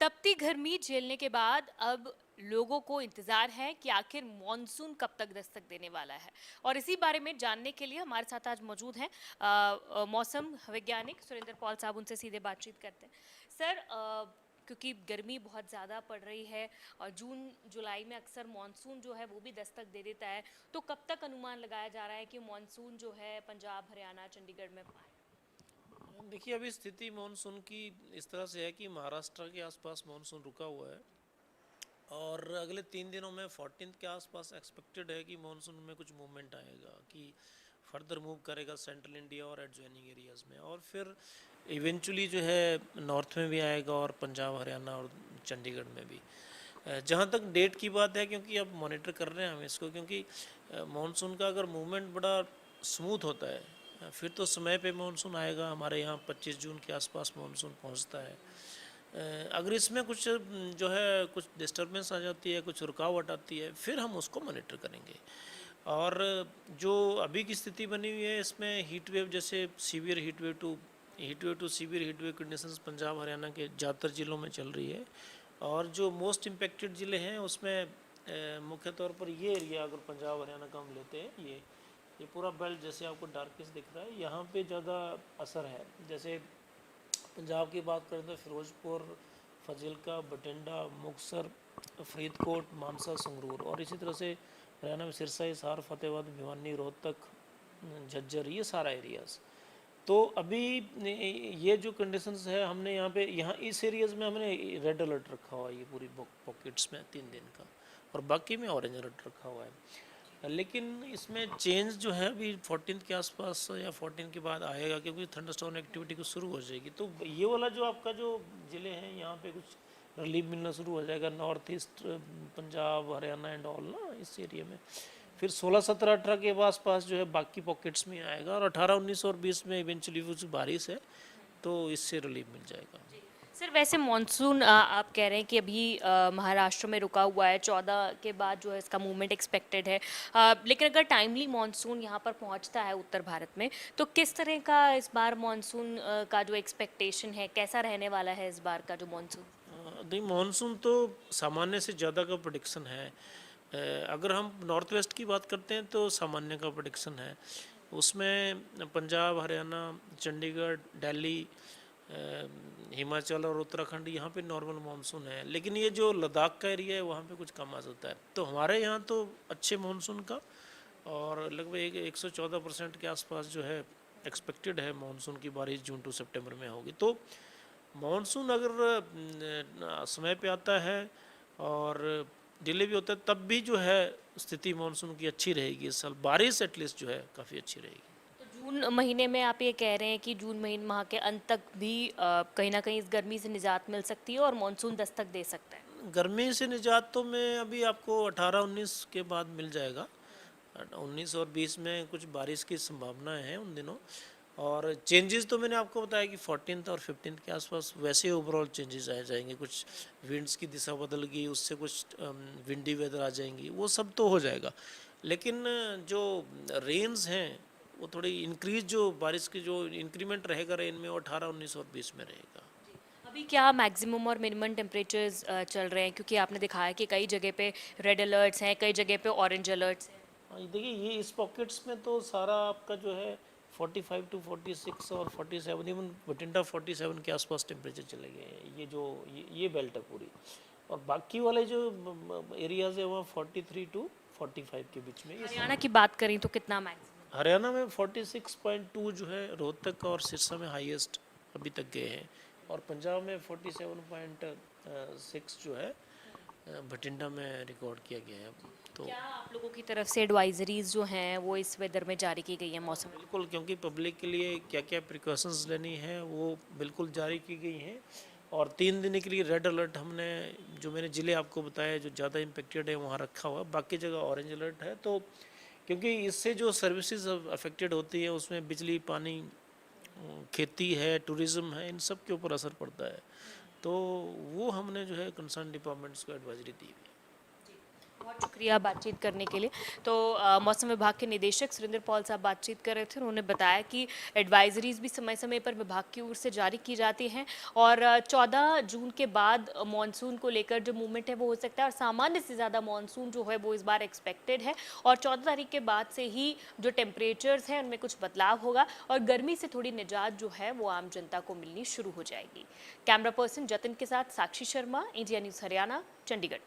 तपती गर्मी झेलने के बाद अब लोगों को इंतजार है कि आखिर मॉनसून कब तक दस्तक देने वाला है। और इसी बारे में जानने के लिए हमारे साथ आज मौजूद हैं मौसम वैज्ञानिक सुरेंद्र पॉल साहब। उनसे सीधे बातचीत करते हैं। सर, क्योंकि गर्मी बहुत ज़्यादा पड़ रही है और जून जुलाई में अक्सर मॉनसून जो है वो भी दस्तक दे देता है, तो कब तक अनुमान लगाया जा रहा है कि मॉनसून जो है पंजाब, हरियाणा, चंडीगढ़ में आए? देखिए, अभी स्थिति मानसून की इस तरह से है कि महाराष्ट्र के आसपास मानसून रुका हुआ है और अगले 3 दिनों में 14 के आसपास एक्सपेक्टेड है कि मानसून में कुछ मूवमेंट आएगा कि फर्दर मूव करेगा सेंट्रल इंडिया और एडजॉइनिंग एरियाज़ में, और फिर इवेंचुअली जो है नॉर्थ में भी आएगा और पंजाब, हरियाणा और चंडीगढ़ में भी। जहाँ तक डेट की बात है, क्योंकि अब मॉनिटर कर रहे हैं हम इसको, क्योंकि मानसून का अगर मूवमेंट बड़ा स्मूथ होता है फिर तो समय पे मानसून आएगा। हमारे यहाँ 25 जून के आसपास मानसून पहुँचता है। अगर इसमें कुछ जो है कुछ डिस्टरबेंस आ जाती है, कुछ रुकावट आती है, फिर हम उसको मॉनिटर करेंगे। और जो अभी की स्थिति बनी हुई है इसमें हीट वेव, जैसे severe heat wave to severe heat wave conditions Punjab Haryana के ज़्यादातर ज़िलों में चल रही है। और जो मोस्ट इम्पेक्टेड ज़िले हैं उसमें मुख्य तौर पर ये एरिया, अगर पंजाब हरियाणा का हम लेते हैं, ये पूरा बेल्ट जैसे आपको डार्किश दिख रहा है, यहाँ पे ज़्यादा असर है। जैसे पंजाब की बात करें तो फिरोजपुर, फजिल्का, बठिंडा, मुक्तसर, फरीदकोट, मानसा, संगरूर, और इसी तरह से हरियाणा में सिरसा, हिसार, फतेहाबाद, भिवानी, रोहतक, झज्जर, ये सारा एरियाज़। तो अभी ये जो कंडीशंस है, हमने यहाँ इस एरियाज़ में हमने रेड अलर्ट रखा हुआ है, ये पूरी पॉकेट्स में 3 दिन का, और बाकी में ऑरेंज अलर्ट रखा हुआ है। लेकिन इसमें चेंज जो है अभी 14 के आसपास या 14 के बाद आएगा, क्योंकि थंडरस्टॉर्म एक्टिविटी कुछ शुरू हो जाएगी। तो ये वाला जो आपका जो ज़िले हैं यहाँ पे कुछ रिलीफ मिलना शुरू हो जाएगा, north east Punjab, Haryana and all ना, इस एरिया में। फिर 16, 17, 18 के आसपास जो है बाकी पॉकेट्स में आएगा, और 18, 19 और 20 में इवेंचुअली कुछ बारिश है, तो इससे रिलीफ मिल जाएगा। सर, वैसे मॉनसून आप कह रहे हैं कि अभी महाराष्ट्र में रुका हुआ है, 14 के बाद जो है इसका मूवमेंट एक्सपेक्टेड है। लेकिन अगर टाइमली मॉनसून यहाँ पर पहुँचता है उत्तर भारत में, तो किस तरह का इस बार मॉनसून का जो एक्सपेक्टेशन है, कैसा रहने वाला है इस बार का जो मॉनसून? नहीं, मानसून तो सामान्य से ज़्यादा का प्रोडिक्शन है। अगर हम नॉर्थ वेस्ट की बात करते हैं तो सामान्य का प्रोडिक्शन है। उसमें पंजाब, हरियाणा, चंडीगढ़, दिल्ली, हिमाचल और उत्तराखंड, यहाँ पे नॉर्मल मानसून है। लेकिन ये जो लद्दाख का एरिया है वहाँ पे कुछ कम आ सकता है। तो हमारे यहाँ तो अच्छे मानसून का, और लगभग 114% के आसपास जो है एक्सपेक्टेड है मानसून की बारिश जून टू सितंबर में होगी। तो मानसून अगर समय पे आता है और डिले भी होता है, तब भी जो है स्थिति मानसून की अच्छी रहेगी। इस साल बारिश एटलीस्ट जो है काफ़ी अच्छी रहेगी। तो जून महीने में आप ये कह रहे हैं कि जून महीने माह के अंत तक भी कहीं ना कहीं इस गर्मी से निजात मिल सकती है और मॉनसून दस्तक दे सकता है। गर्मी से निजात तो मैं अभी आपको 18, 19 के बाद मिल जाएगा। 19 और 20 में कुछ बारिश की संभावनाएं हैं उन दिनों। और चेंजेस तो मैंने आपको बताया कि 14 और 15 के आसपास वैसे ओवरऑल चेंजेस आ जाएंगे। कुछ विंड्स की दिशा बदल गई, उससे कुछ विंडी वेदर आ जाएंगी, वो सब तो हो जाएगा। लेकिन जो रेंज हैं वो थोड़ी इंक्रीज, जो बारिश की जो इंक्रीमेंट रहेगा रेन में, वो 18, 19 और 20 में रहेगा। अभी क्या मैक्सिमम और मिनिमम टेम्परेचर्स चल रहे हैं, क्योंकि आपने दिखाया कि कई जगह पे रेड अलर्ट्स हैं, कई जगह पे ऑरेंज अलर्ट्स हैं। हाँ, ये देखिए, ये इस पॉकेट्स में तो सारा आपका जो है 45 टू 46 और 47, इवन बठिंडा 47 के आसपास टेम्परेचर चले गए हैं। ये जो ये बेल्ट है पूरी, और बाकी वाले जो एरियाज है वहाँ 43 टू 45 के बीच में ये हरियाणा सारे। की बात करें तो कितना मैक्सिमम? हरियाणा में 46.2 जो है रोहतक और सिरसा में हाईएस्ट अभी तक गए हैं, और पंजाब में 47.6 जो है बठिंडा में रिकॉर्ड किया गया है। तो क्या आप लोगों की तरफ से एडवाइजरीज जो हैं वो इस वेदर में जारी की गई है मौसम? बिल्कुल, क्योंकि पब्लिक के लिए क्या क्या प्रिकॉशंस लेनी है वो बिल्कुल जारी की गई हैं। और 3 दिन के लिए रेड अलर्ट हमने, जो मैंने ज़िले आपको बताया जो ज़्यादा इम्पेक्टेड है वहाँ रखा हुआ है, बाकी जगह ऑरेंज अलर्ट है। तो क्योंकि इससे जो सर्विसेज अफेक्टेड होती है उसमें बिजली, पानी, खेती है, टूरिज़्म है, इन सब के ऊपर असर पड़ता है। तो वो हमने जो है कंसर्न डिपार्टमेंट्स को एडवाइजरी दी हुई है। बहुत शुक्रिया बातचीत करने के लिए। तो मौसम विभाग के निदेशक सुरेंद्र पॉल साहब बातचीत कर रहे थे। उन्होंने बताया कि एडवाइजरीज भी समय समय पर विभाग की ओर से जारी की जाती हैं और 14 जून के बाद मानसून को लेकर जो मूवमेंट है वो हो सकता है और सामान्य से ज़्यादा मानसून जो है वो इस बार एक्सपेक्टेड है और 14 तारीख के बाद से ही जो टेम्परेचर्स हैं उनमें कुछ बदलाव होगा और गर्मी से थोड़ी निजात जो है वो आम जनता को मिलनी शुरू हो जाएगी। कैमरा पर्सन जतिन के साथ साक्षी शर्मा, इंडिया न्यूज़ हरियाणा, चंडीगढ़।